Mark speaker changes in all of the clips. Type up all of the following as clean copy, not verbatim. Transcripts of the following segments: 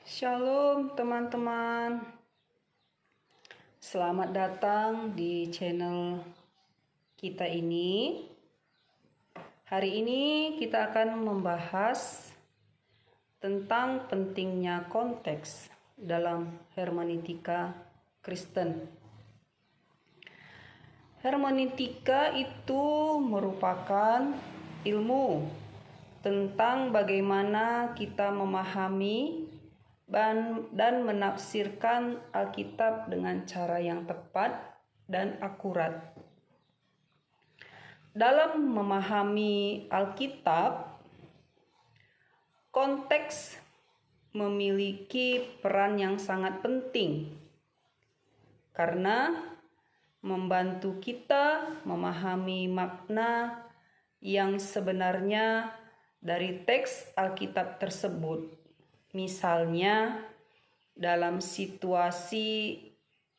Speaker 1: Shalom teman-teman. Selamat datang di channel kita ini. Hari ini kita akan membahas tentang pentingnya konteks dalam hermeneutika Kristen. Hermeneutika itu merupakan ilmu tentang bagaimana kita memahami dan menafsirkan Alkitab dengan cara yang tepat dan akurat. Dalam memahami Alkitab, konteks memiliki peran yang sangat penting karena membantu kita memahami makna yang sebenarnya dari teks Alkitab tersebut. Misalnya dalam situasi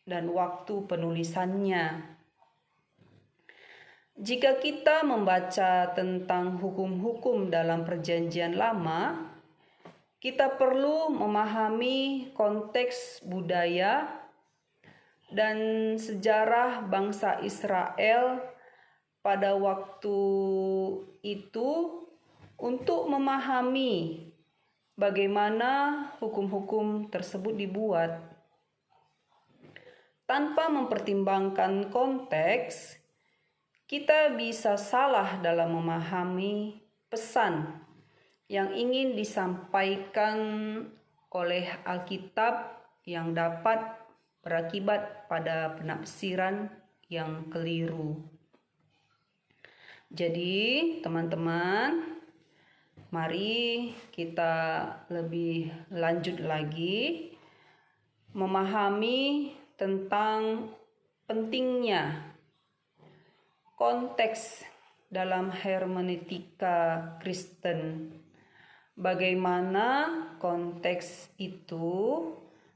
Speaker 1: dan waktu penulisannya. Jika kita membaca tentang hukum-hukum dalam Perjanjian Lama, kita perlu memahami konteks budaya dan sejarah bangsa Israel pada waktu itu untuk memahami bagaimana hukum-hukum tersebut dibuat. Tanpa mempertimbangkan konteks, kita bisa salah dalam memahami pesan yang ingin disampaikan oleh Alkitab yang dapat berakibat pada penafsiran yang keliru. Jadi, teman-teman, mari kita lebih lanjut lagi memahami tentang pentingnya konteks dalam hermeneutika Kristen. Bagaimana konteks itu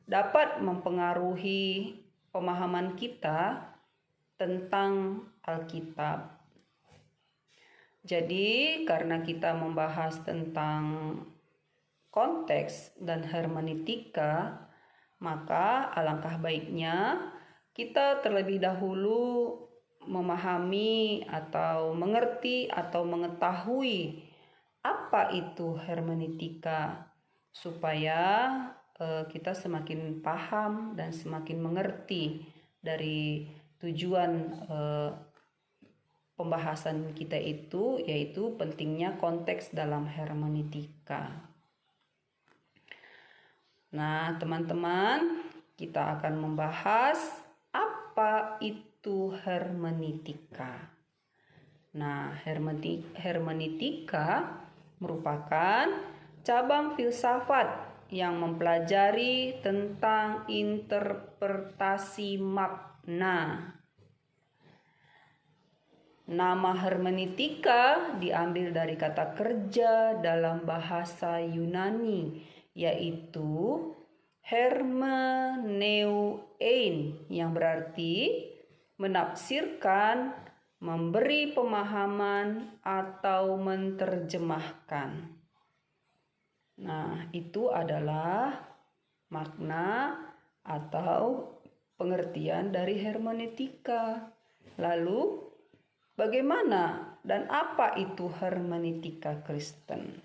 Speaker 1: dapat mempengaruhi pemahaman kita tentang Alkitab. Jadi, karena kita membahas tentang konteks dan hermeneutika, maka alangkah baiknya kita terlebih dahulu memahami atau mengerti atau mengetahui apa itu hermeneutika, supaya kita semakin paham dan semakin mengerti dari tujuan pembahasan kita itu, yaitu pentingnya konteks dalam hermeneutika. Nah, teman-teman, kita akan membahas apa itu hermeneutika. Nah, hermeneutika merupakan cabang filsafat yang mempelajari tentang interpretasi makna. Nama hermeneutika diambil dari kata kerja dalam bahasa Yunani, yaitu hermeneuein, yang berarti menafsirkan, memberi pemahaman, atau menerjemahkan. Nah, itu adalah makna atau pengertian dari hermeneutika. Lalu, bagaimana dan apa itu hermeneutika Kristen?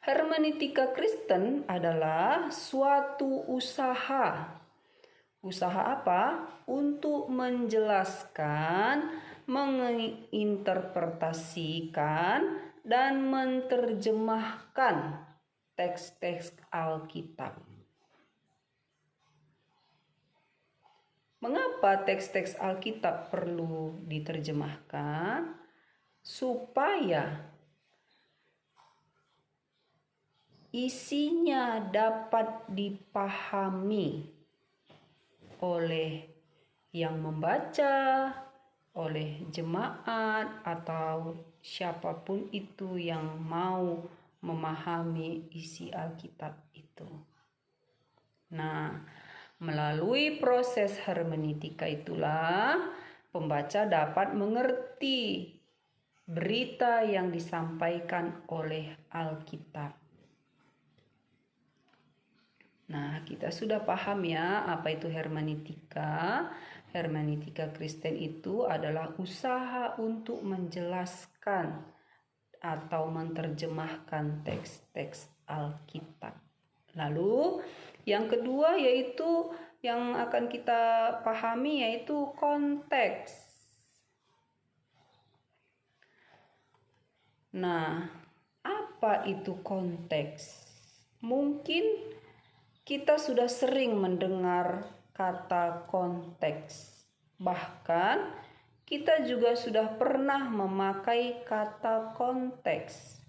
Speaker 1: Hermeneutika Kristen adalah suatu usaha. Usaha apa? Untuk menjelaskan, menginterpretasikan, dan menerjemahkan teks-teks Alkitab. Mengapa teks-teks Alkitab perlu diterjemahkan? Supaya isinya dapat dipahami oleh yang membaca, oleh jemaat, atau siapapun itu yang mau memahami isi Alkitab itu. Nah, melalui proses hermeneutika itulah pembaca dapat mengerti berita yang disampaikan oleh Alkitab. Nah, kita sudah paham ya apa itu hermeneutika. Hermeneutika Kristen itu adalah usaha untuk menjelaskan atau menerjemahkan teks-teks Alkitab. Lalu yang kedua yaitu yang akan kita pahami yaitu konteks. Nah, apa itu konteks? Mungkin kita sudah sering mendengar kata konteks. Bahkan kita juga sudah pernah memakai kata konteks.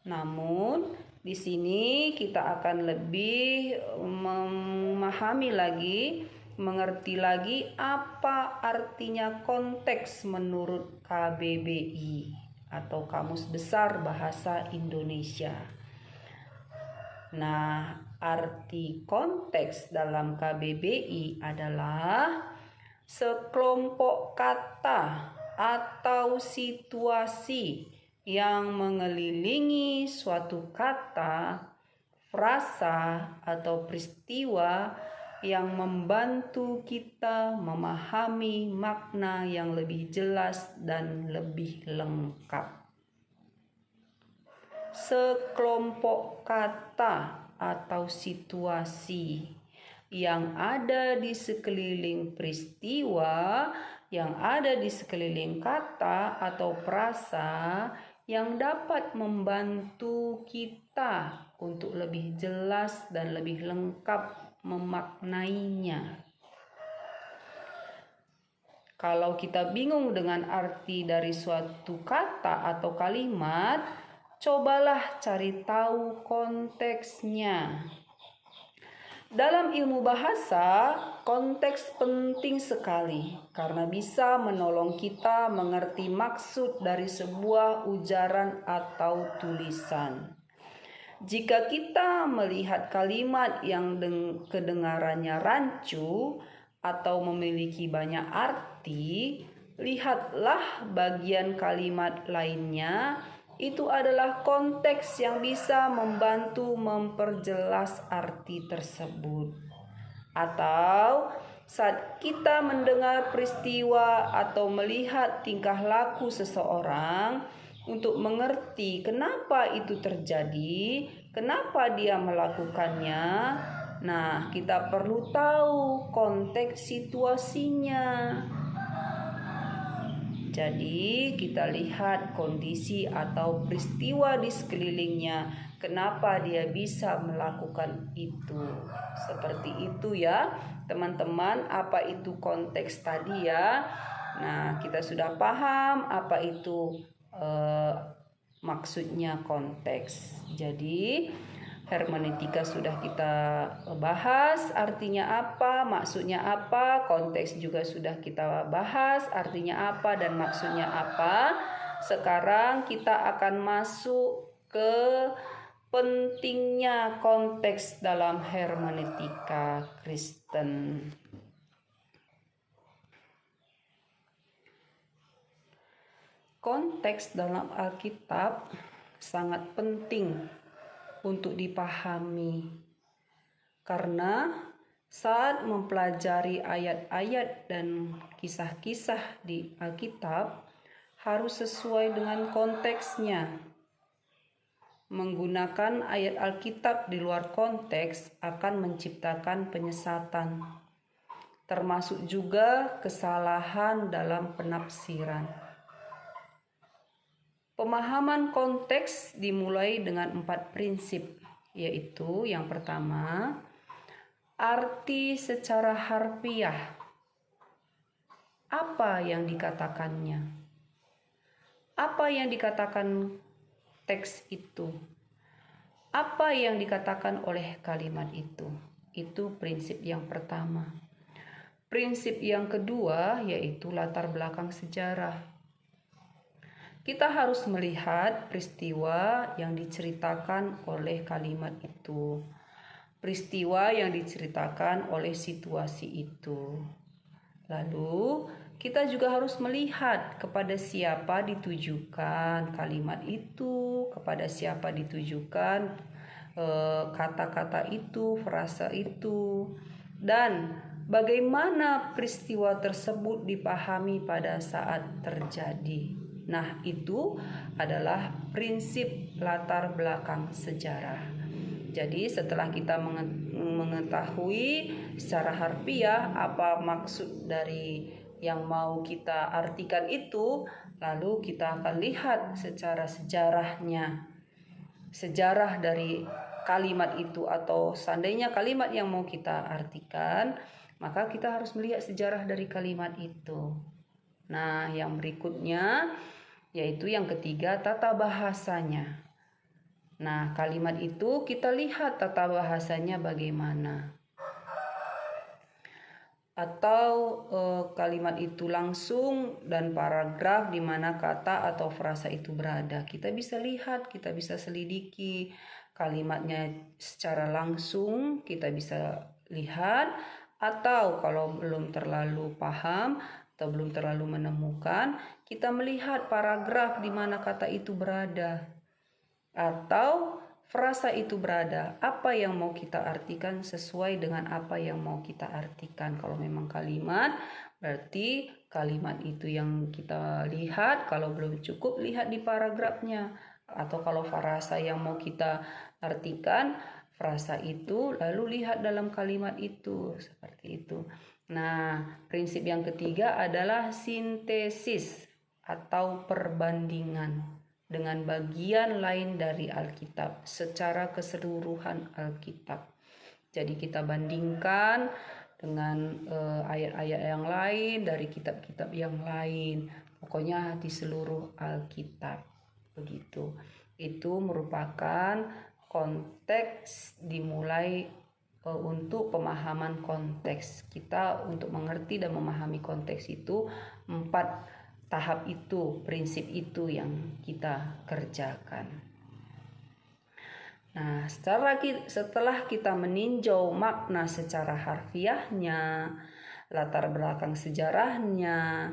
Speaker 1: Namun, di sini kita akan lebih memahami lagi, mengerti lagi apa artinya konteks menurut KBBI atau Kamus Besar Bahasa Indonesia. Nah, arti konteks dalam KBBI adalah sekelompok kata atau situasi yang mengelilingi suatu kata, frasa, atau peristiwa yang membantu kita memahami makna yang lebih jelas dan lebih lengkap. Sekelompok kata atau situasi yang ada di sekeliling peristiwa, yang ada di sekeliling kata atau frasa yang dapat membantu kita untuk lebih jelas dan lebih lengkap memaknainya. Kalau kita bingung dengan arti dari suatu kata atau kalimat, cobalah cari tahu konteksnya. Dalam ilmu bahasa, konteks penting sekali karena bisa menolong kita mengerti maksud dari sebuah ujaran atau tulisan. Jika kita melihat kalimat yang kedengarannya rancu atau memiliki banyak arti, lihatlah bagian kalimat lainnya. Itu adalah konteks yang bisa membantu memperjelas arti tersebut. Atau saat kita mendengar peristiwa atau melihat tingkah laku seseorang, untuk mengerti kenapa itu terjadi, kenapa dia melakukannya, nah kita perlu tahu konteks situasinya. Jadi kita lihat kondisi atau peristiwa di sekelilingnya, kenapa dia bisa melakukan itu. Seperti itu ya teman-teman, apa itu konteks tadi ya. Nah, kita sudah paham apa itu maksudnya konteks. Jadi hermeneutika sudah kita bahas, artinya apa, maksudnya apa, konteks juga sudah kita bahas, artinya apa dan maksudnya apa. Sekarang kita akan masuk ke pentingnya konteks dalam hermeneutika Kristen. Konteks dalam Alkitab sangat penting untuk dipahami, karena saat mempelajari ayat-ayat dan kisah-kisah di Alkitab harus sesuai dengan konteksnya. Menggunakan ayat Alkitab di luar konteks akan menciptakan penyesatan, termasuk juga kesalahan dalam penafsiran. Pemahaman konteks dimulai dengan 4 prinsip, yaitu yang pertama, arti secara harfiah. Apa yang dikatakannya? Apa yang dikatakan teks itu? Apa yang dikatakan oleh kalimat itu? Itu prinsip yang pertama. Prinsip yang kedua yaitu latar belakang sejarah. Kita harus melihat peristiwa yang diceritakan oleh kalimat itu, peristiwa yang diceritakan oleh situasi itu. Lalu kita juga harus melihat kepada siapa ditujukan kalimat itu, kepada siapa ditujukan kata-kata itu, frasa itu, dan bagaimana peristiwa tersebut dipahami pada saat terjadi. Nah, itu adalah prinsip latar belakang sejarah. Jadi setelah kita mengetahui secara harfiah apa maksud dari yang mau kita artikan itu, lalu kita akan lihat secara sejarahnya. Sejarah dari kalimat itu, atau seandainya kalimat yang mau kita artikan, maka kita harus melihat sejarah dari kalimat itu. Nah, yang berikutnya yaitu yang ketiga, tata bahasanya. Nah, kalimat itu kita lihat tata bahasanya bagaimana. Atau kalimat itu langsung dan paragraf di mana kata atau frasa itu berada. Kita bisa lihat, kita bisa selidiki kalimatnya secara langsung, kita bisa lihat. Atau kalau belum terlalu paham atau belum terlalu menemukan, kita melihat paragraf di mana kata itu berada atau frasa itu berada, apa yang mau kita artikan sesuai dengan apa yang mau kita artikan. Kalau memang kalimat, berarti kalimat itu yang kita lihat. Kalau belum cukup, lihat di paragrafnya. Atau kalau frasa yang mau kita artikan, frasa itu lalu lihat dalam kalimat itu, seperti itu. Nah, prinsip yang ketiga adalah sintesis atau perbandingan dengan bagian lain dari Alkitab secara keseluruhan Alkitab. Jadi kita bandingkan dengan ayat-ayat yang lain dari kitab-kitab yang lain. Pokoknya di seluruh Alkitab. Begitu. Itu merupakan konteks dimulai untuk pemahaman konteks. Kita untuk mengerti dan memahami konteks itu 4 tahap itu, prinsip itu yang kita kerjakan. Nah, setelah kita meninjau makna secara harfiahnya, latar belakang sejarahnya,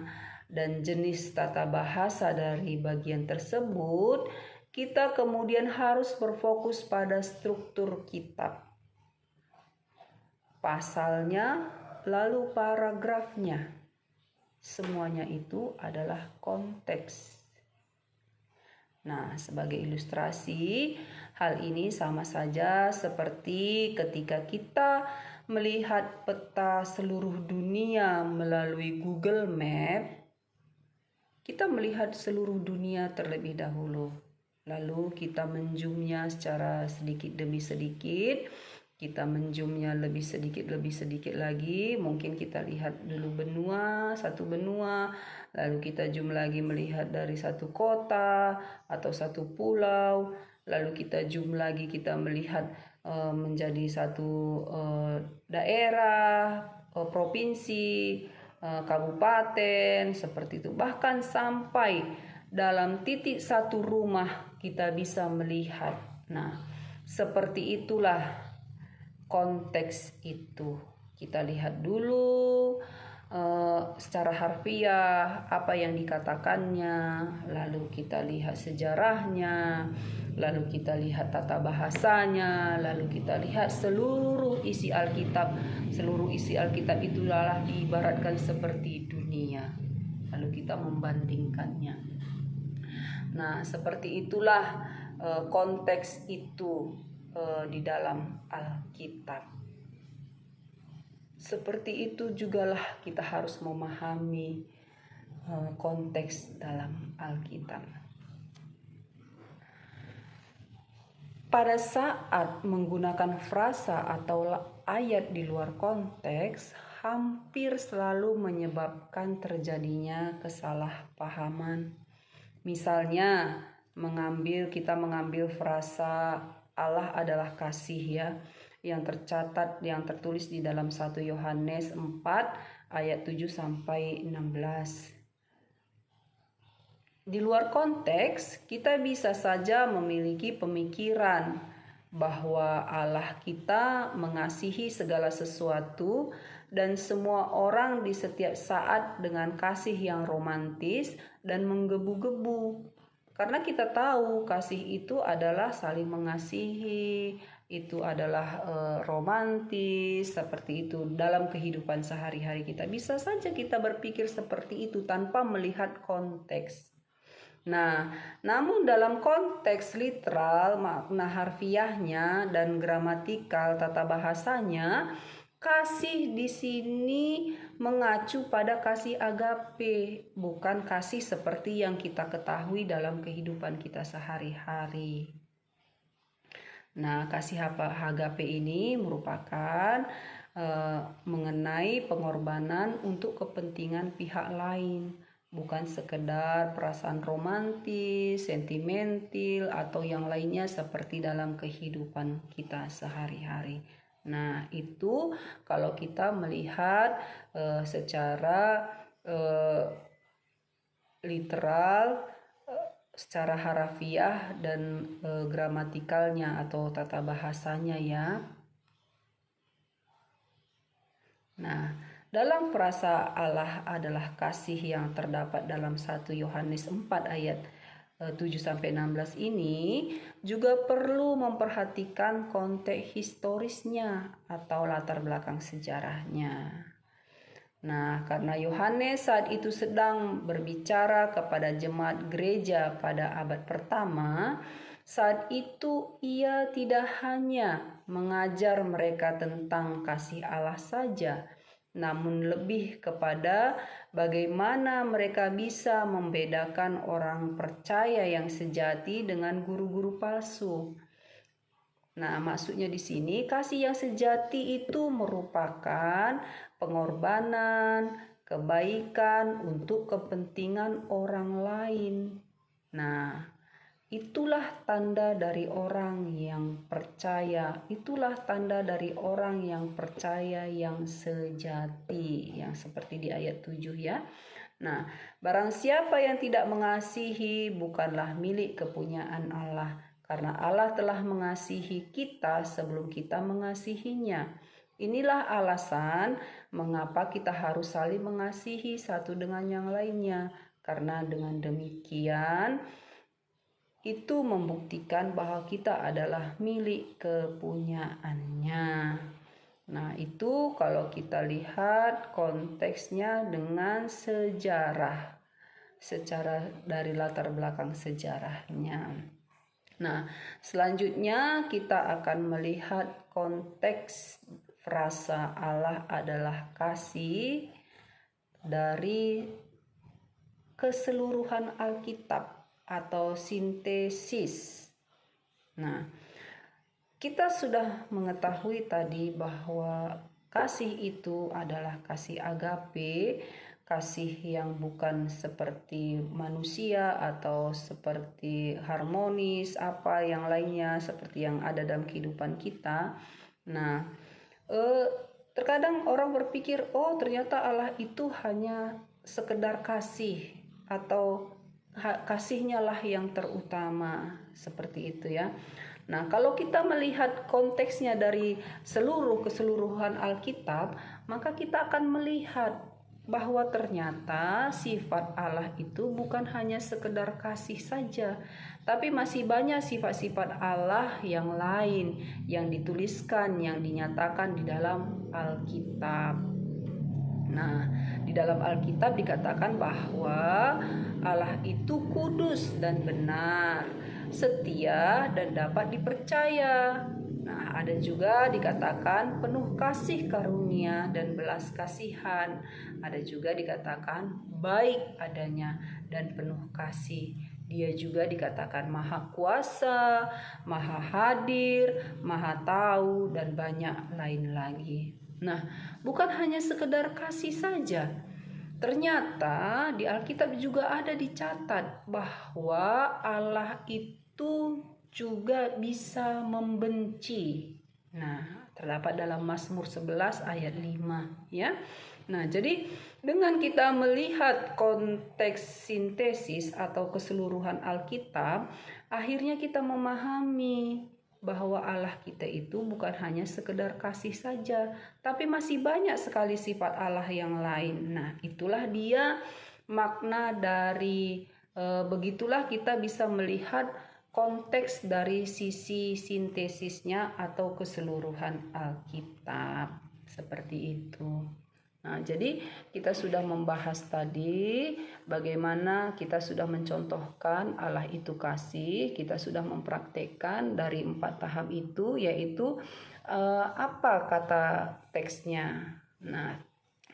Speaker 1: dan jenis tata bahasa dari bagian tersebut, kita kemudian harus berfokus pada struktur kitab, pasalnya, lalu paragrafnya. Semuanya itu adalah konteks. Nah, sebagai ilustrasi, hal ini sama saja seperti ketika kita melihat peta seluruh dunia melalui Google Map. Kita melihat seluruh dunia terlebih dahulu. Lalu kita menzoomnya secara sedikit demi sedikit. Kita menzoomnya lebih sedikit lagi. Mungkin kita lihat dulu satu benua, lalu kita zoom lagi melihat dari satu kota atau satu pulau, lalu kita zoom lagi kita melihat menjadi satu daerah, provinsi, kabupaten, seperti itu. Bahkan sampai dalam titik satu rumah kita bisa melihat. Nah, seperti itulah konteks itu. Kita lihat dulu secara harfiah apa yang dikatakannya, lalu kita lihat sejarahnya, lalu kita lihat tata bahasanya, lalu kita lihat seluruh isi Alkitab. Seluruh isi Alkitab itulah diibaratkan seperti dunia. Lalu kita membandingkannya. Nah, seperti itulah konteks itu di dalam Alkitab. Seperti itu jugalah kita harus memahami konteks dalam Alkitab. Pada saat menggunakan frasa atau ayat di luar konteks, hampir selalu menyebabkan terjadinya kesalahpahaman. Misalnya, kita mengambil frasa Allah adalah kasih, ya, yang tertulis di dalam 1 Yohanes 4 ayat 7 sampai 16. Di luar konteks, kita bisa saja memiliki pemikiran bahwa Allah kita mengasihi segala sesuatu dan semua orang di setiap saat dengan kasih yang romantis dan menggebu-gebu. Karena kita tahu kasih itu adalah saling mengasihi, itu adalah romantis, seperti itu dalam kehidupan sehari-hari kita. Bisa saja kita berpikir seperti itu tanpa melihat konteks. Nah, namun dalam konteks literal, makna harfiahnya dan gramatikal tata bahasanya, kasih di sini mengacu pada kasih agape, bukan kasih seperti yang kita ketahui dalam kehidupan kita sehari-hari. Nah, kasih agape ini merupakan mengenai pengorbanan untuk kepentingan pihak lain, bukan sekedar perasaan romantis, sentimental, atau yang lainnya seperti dalam kehidupan kita sehari-hari. Nah, itu kalau kita melihat secara literal, secara harafiah dan gramatikalnya atau tata bahasanya ya. Nah, dalam frasa Allah adalah kasih yang terdapat dalam 1 Yohanes 4 ayat 7-16 ini juga perlu memperhatikan konteks historisnya atau latar belakang sejarahnya. Nah, karena Yohanes saat itu sedang berbicara kepada jemaat gereja pada abad pertama, saat itu ia tidak hanya mengajar mereka tentang kasih Allah saja, namun lebih kepada bagaimana mereka bisa membedakan orang percaya yang sejati dengan guru-guru palsu. Nah, maksudnya di sini kasih yang sejati itu merupakan pengorbanan, kebaikan untuk kepentingan orang lain. Nah, itulah tanda dari orang yang percaya. Itulah tanda dari orang yang percaya yang sejati. Yang seperti di ayat 7 ya. Nah, barang siapa yang tidak mengasihi bukanlah milik kepunyaan Allah. Karena Allah telah mengasihi kita sebelum kita mengasihinya. Inilah alasan mengapa kita harus saling mengasihi satu dengan yang lainnya. Karena dengan demikian itu membuktikan bahwa kita adalah milik kepunyaannya. Nah, itu kalau kita lihat konteksnya dengan sejarah, secara dari latar belakang sejarahnya. Nah, selanjutnya kita akan melihat konteks frasa Allah adalah kasih dari keseluruhan Alkitab atau sintesis. Nah, kita sudah mengetahui tadi bahwa kasih itu adalah kasih agape, kasih yang bukan seperti manusia atau seperti harmonis apa yang lainnya seperti yang ada dalam kehidupan kita. Nah, terkadang orang berpikir, oh ternyata Allah itu hanya sekedar kasih atau kasihnya lah yang terutama, seperti itu ya. Nah, kalau kita melihat konteksnya dari keseluruhan Alkitab, maka kita akan melihat bahwa ternyata sifat Allah itu bukan hanya sekedar kasih saja, tapi masih banyak sifat-sifat Allah yang lain yang dituliskan, yang dinyatakan di dalam Alkitab. Nah, di dalam Alkitab dikatakan bahwa Allah itu kudus dan benar, setia dan dapat dipercaya. Nah, ada juga dikatakan penuh kasih karunia dan belas kasihan. Ada juga dikatakan baik adanya dan penuh kasih. Dia juga dikatakan maha kuasa, maha hadir, maha tahu, dan banyak lain lagi. Nah, bukan hanya sekedar kasih saja. Ternyata di Alkitab juga ada dicatat bahwa Allah itu juga bisa membenci. Nah, terdapat dalam Mazmur 11 ayat 5 ya. Nah, jadi dengan kita melihat konteks sintesis atau keseluruhan Alkitab, akhirnya kita memahami bahwa Allah kita itu bukan hanya sekedar kasih saja, tapi masih banyak sekali sifat Allah yang lain. Nah, itulah dia makna dari Begitulah kita bisa melihat konteks dari sisi sintesisnya atau keseluruhan Alkitab. Seperti itu. Nah, jadi kita sudah membahas tadi bagaimana kita sudah mencontohkan Allah itu kasih, kita sudah mempraktekkan dari 4 tahap itu, yaitu apa kata teksnya. Nah,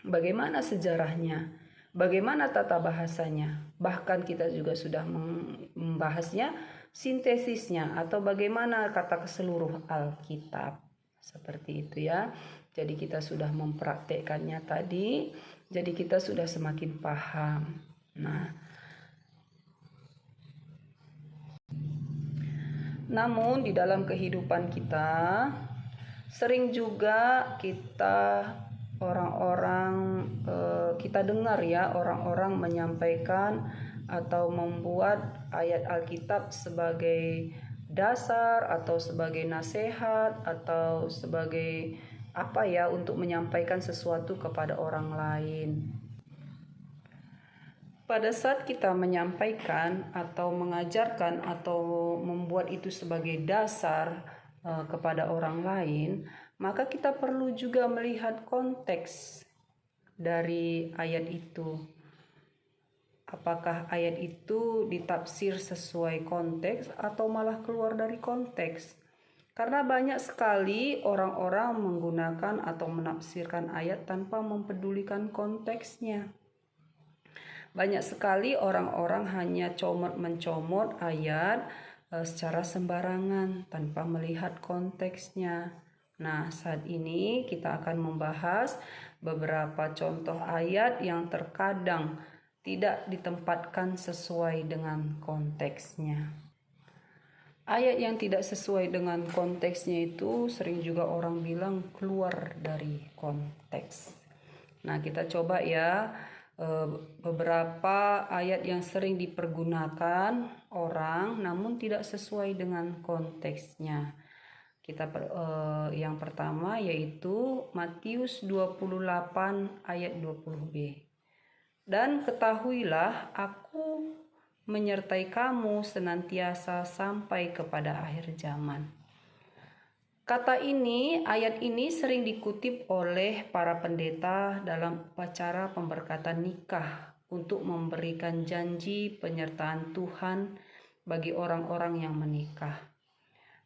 Speaker 1: bagaimana sejarahnya, bagaimana tata bahasanya, bahkan kita juga sudah membahasnya sintesisnya atau bagaimana kata keseluruh Alkitab. Seperti itu ya. Jadi kita sudah mempraktekkannya tadi, jadi kita sudah semakin paham. Nah, namun di dalam kehidupan kita sering juga kita kita dengar ya orang-orang menyampaikan atau membuat ayat Alkitab sebagai dasar atau sebagai nasihat atau sebagai untuk menyampaikan sesuatu kepada orang lain. Pada saat kita menyampaikan atau mengajarkan atau membuat itu sebagai dasar kepada orang lain, maka kita perlu juga melihat konteks dari ayat itu. Apakah ayat itu ditafsir sesuai konteks atau malah keluar dari konteks? Karena banyak sekali orang-orang menggunakan atau menafsirkan ayat tanpa mempedulikan konteksnya. Banyak sekali orang-orang hanya mencomot ayat secara sembarangan tanpa melihat konteksnya. Nah, saat ini kita akan membahas beberapa contoh ayat yang terkadang tidak ditempatkan sesuai dengan konteksnya. Ayat yang tidak sesuai dengan konteksnya itu sering juga orang bilang keluar dari konteks. Nah, kita coba ya beberapa ayat yang sering dipergunakan orang namun tidak sesuai dengan konteksnya. Yang pertama yaitu Matius 28 ayat 20b. Dan ketahuilah aku menyertai kamu senantiasa sampai kepada akhir zaman. Ayat ini sering dikutip oleh para pendeta dalam upacara pemberkatan nikah untuk memberikan janji penyertaan Tuhan bagi orang-orang yang menikah.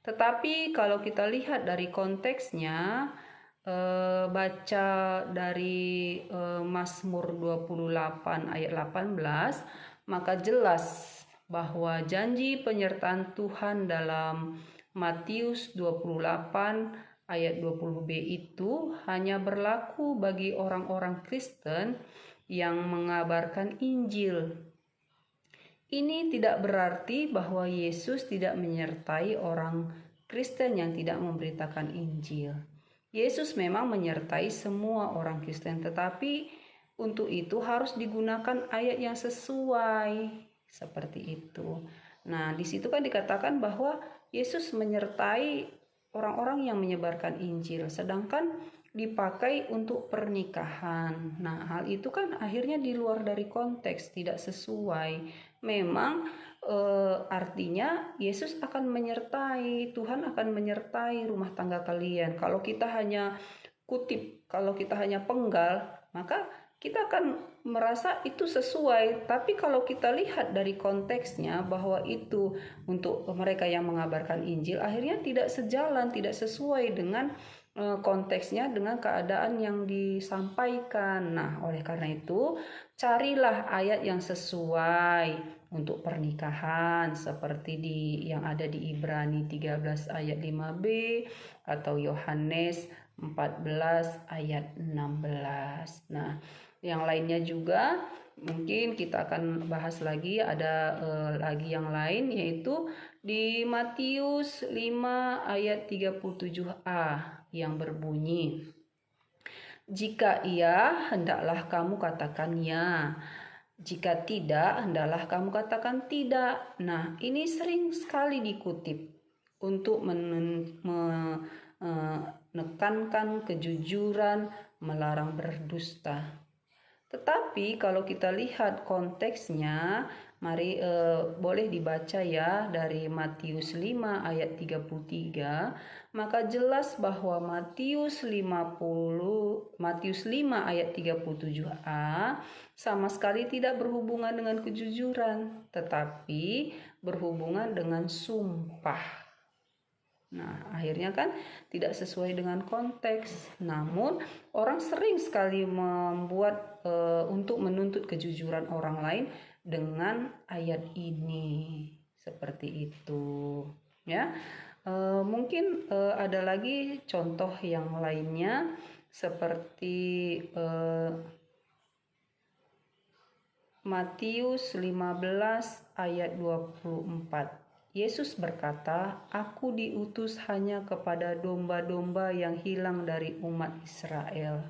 Speaker 1: Tetapi kalau kita lihat dari konteksnya, baca dari Mazmur 28 ayat 18, maka jelas bahwa janji penyertaan Tuhan dalam Matius 28 ayat 20b itu hanya berlaku bagi orang-orang Kristen yang mengabarkan Injil. Ini tidak berarti bahwa Yesus tidak menyertai orang Kristen yang tidak memberitakan Injil. Yesus memang menyertai semua orang Kristen, tetapi untuk itu harus digunakan ayat yang sesuai seperti itu. Nah, di situ kan dikatakan bahwa Yesus menyertai orang-orang yang menyebarkan Injil, sedangkan dipakai untuk pernikahan. Nah, hal itu kan akhirnya di luar dari konteks, tidak sesuai. Memang artinya Yesus akan menyertai, Tuhan akan menyertai rumah tangga kalian. Kalau kita hanya kutip, kalau kita hanya penggal, maka kita akan merasa itu sesuai. Tapi kalau kita lihat dari konteksnya bahwa itu untuk mereka yang mengabarkan Injil, akhirnya tidak sejalan, tidak sesuai dengan konteksnya, dengan keadaan yang disampaikan. Nah, oleh karena itu carilah ayat yang sesuai untuk pernikahan seperti yang ada di Ibrani 13 ayat 5b atau Yohanes 14 ayat 16. Nah, yang lainnya juga mungkin kita akan bahas lagi, ada lagi yang lain, yaitu di Matius 5 ayat 37a yang berbunyi, jika iya, hendaklah kamu katakan ya. Jika tidak, hendaklah kamu katakan tidak. Nah, ini sering sekali dikutip untuk menekankan kejujuran, melarang berdusta. Tetapi kalau kita lihat konteksnya, Mari boleh dibaca ya dari Matius 5 ayat 33. Maka jelas bahwa Matius 5 ayat 37a sama sekali tidak berhubungan dengan kejujuran, tetapi berhubungan dengan sumpah. Nah, akhirnya kan tidak sesuai dengan konteks. Namun, orang sering sekali membuat untuk menuntut kejujuran orang lain dengan ayat ini. Seperti itu, ya. Mungkin ada lagi contoh yang lainnya seperti Matius 15 ayat 24. Yesus berkata, "Aku diutus hanya kepada domba-domba yang hilang dari umat Israel."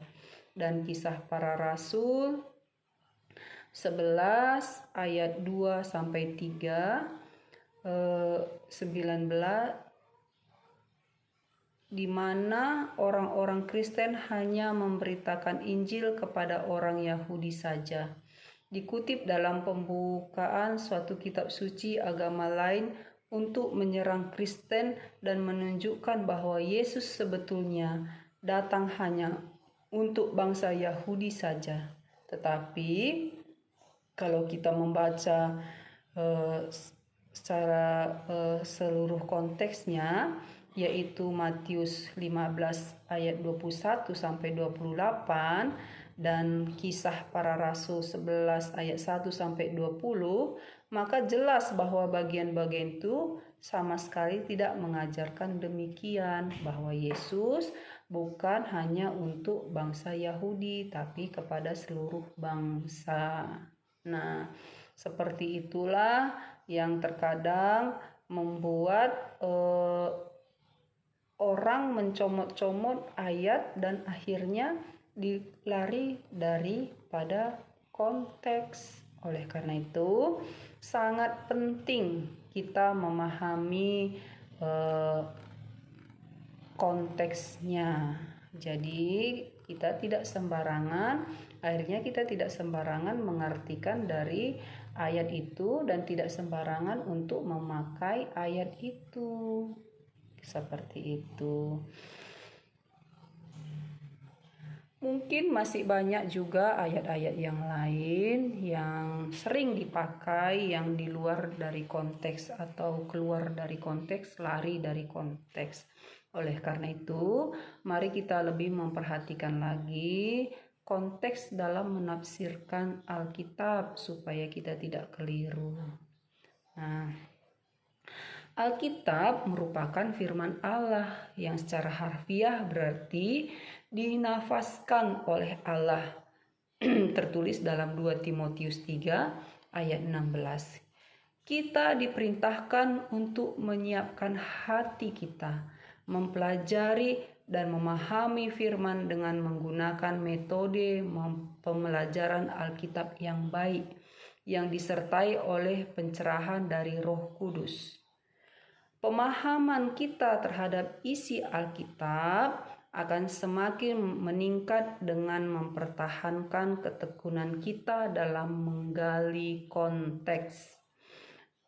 Speaker 1: Dan Kisah Para Rasul 11 ayat 2 sampai 3, 19, di mana orang-orang Kristen hanya memberitakan Injil kepada orang Yahudi saja. Dikutip dalam pembukaan suatu kitab suci agama lain untuk menyerang Kristen dan menunjukkan bahwa Yesus sebetulnya datang hanya untuk bangsa Yahudi saja. Tetapi kalau kita membaca secara seluruh konteksnya, yaitu Matius 15 ayat 21 sampai 28 dan Kisah Para Rasul 11 ayat 1 sampai 20, maka jelas bahwa bagian-bagian itu sama sekali tidak mengajarkan demikian, bahwa Yesus bukan hanya untuk bangsa Yahudi tapi kepada seluruh bangsa. Nah, seperti itulah yang terkadang membuat orang mencomot-comot ayat dan akhirnya dilari daripada konteks. Oleh karena itu, sangat penting kita memahami konteksnya. Jadi akhirnya kita tidak sembarangan mengartikan dari ayat itu dan tidak sembarangan untuk memakai ayat itu. Seperti itu. Mungkin masih banyak juga ayat-ayat yang lain yang sering dipakai yang di luar dari konteks atau keluar dari konteks, lari dari konteks. Oleh karena itu, mari kita lebih memperhatikan lagi konteks dalam menafsirkan Alkitab supaya kita tidak keliru. Nah, Alkitab merupakan firman Allah yang secara harfiah berarti dinafaskan oleh Allah. Tertulis dalam 2 Timotius 3 ayat 16. Kita diperintahkan untuk menyiapkan hati kita, mempelajari dan memahami firman dengan menggunakan metode pembelajaran Alkitab yang baik, yang disertai oleh pencerahan dari Roh Kudus. Pemahaman kita terhadap isi Alkitab akan semakin meningkat dengan mempertahankan ketekunan kita dalam menggali konteks.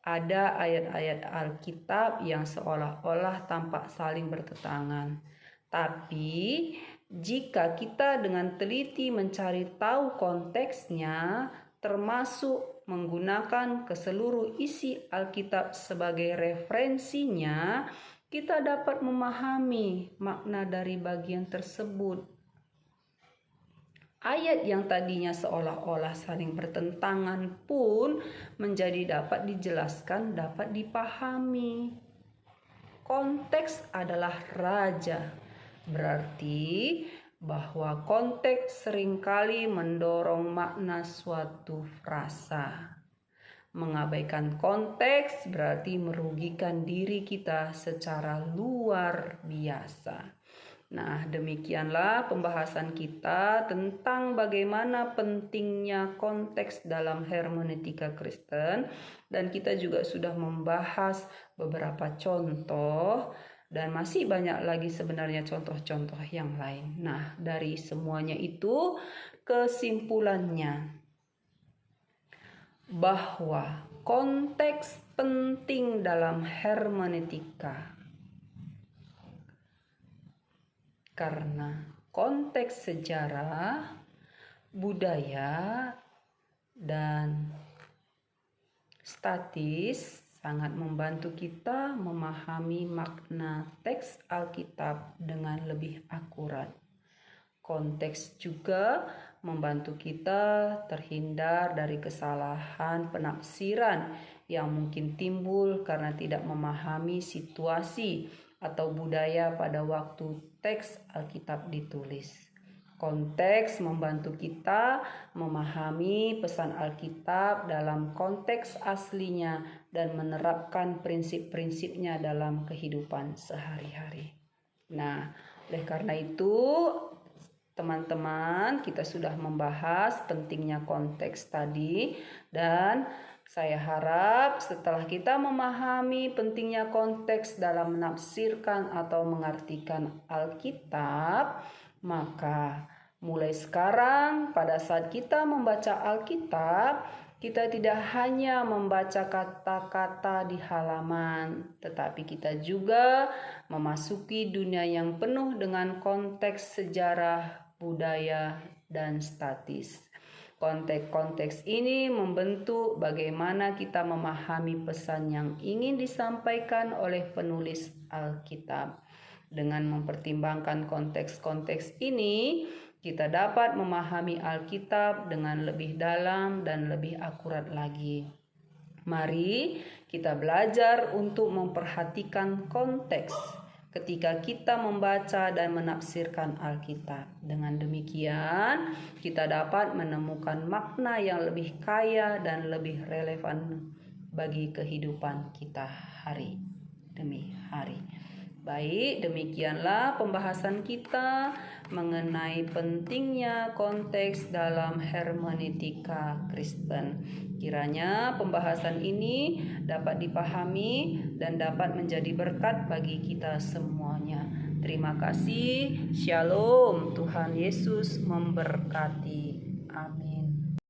Speaker 1: Ada ayat-ayat Alkitab yang seolah-olah tampak saling bertentangan. Tapi jika kita dengan teliti mencari tahu konteksnya, termasuk menggunakan keseluruh isi Alkitab sebagai referensinya, kita dapat memahami makna dari bagian tersebut. Ayat yang tadinya seolah-olah saling bertentangan pun menjadi dapat dijelaskan, dapat dipahami. Konteks adalah raja, berarti bahwa konteks seringkali mendorong makna suatu frasa. Mengabaikan konteks berarti merugikan diri kita secara luar biasa. Nah, demikianlah pembahasan kita tentang bagaimana pentingnya konteks dalam hermeneutika Kristen, dan kita juga sudah membahas beberapa contoh dan masih banyak lagi sebenarnya contoh-contoh yang lain. Nah, dari semuanya itu kesimpulannya bahwa konteks penting dalam hermeneutika. Karena konteks sejarah, budaya, dan statis sangat membantu kita memahami makna teks Alkitab dengan lebih akurat. Konteks juga membantu kita terhindar dari kesalahan penafsiran yang mungkin timbul karena tidak memahami situasi atau budaya pada waktu teks Alkitab ditulis. Konteks membantu kita memahami pesan Alkitab dalam konteks aslinya dan menerapkan prinsip-prinsipnya dalam kehidupan sehari-hari. Nah, oleh karena itu, teman-teman, kita sudah membahas pentingnya konteks tadi, dan saya harap setelah kita memahami pentingnya konteks dalam menafsirkan atau mengartikan Alkitab, maka mulai sekarang pada saat kita membaca Alkitab, kita tidak hanya membaca kata-kata di halaman, tetapi kita juga memasuki dunia yang penuh dengan konteks sejarah, budaya, dan statis. Konteks-konteks ini membentuk bagaimana kita memahami pesan yang ingin disampaikan oleh penulis Alkitab. Dengan mempertimbangkan konteks-konteks ini, kita dapat memahami Alkitab dengan lebih dalam dan lebih akurat lagi. Mari kita belajar untuk memperhatikan konteks ketika kita membaca dan menafsirkan Alkitab. Dengan demikian, kita dapat menemukan makna yang lebih kaya dan lebih relevan bagi kehidupan kita hari demi hari. Baik, demikianlah pembahasan kita mengenai pentingnya konteks dalam hermeneutika Kristen. Kiranya pembahasan ini dapat dipahami dan dapat menjadi berkat bagi kita semuanya. Terima kasih. Shalom. Tuhan Yesus memberkati. Amin.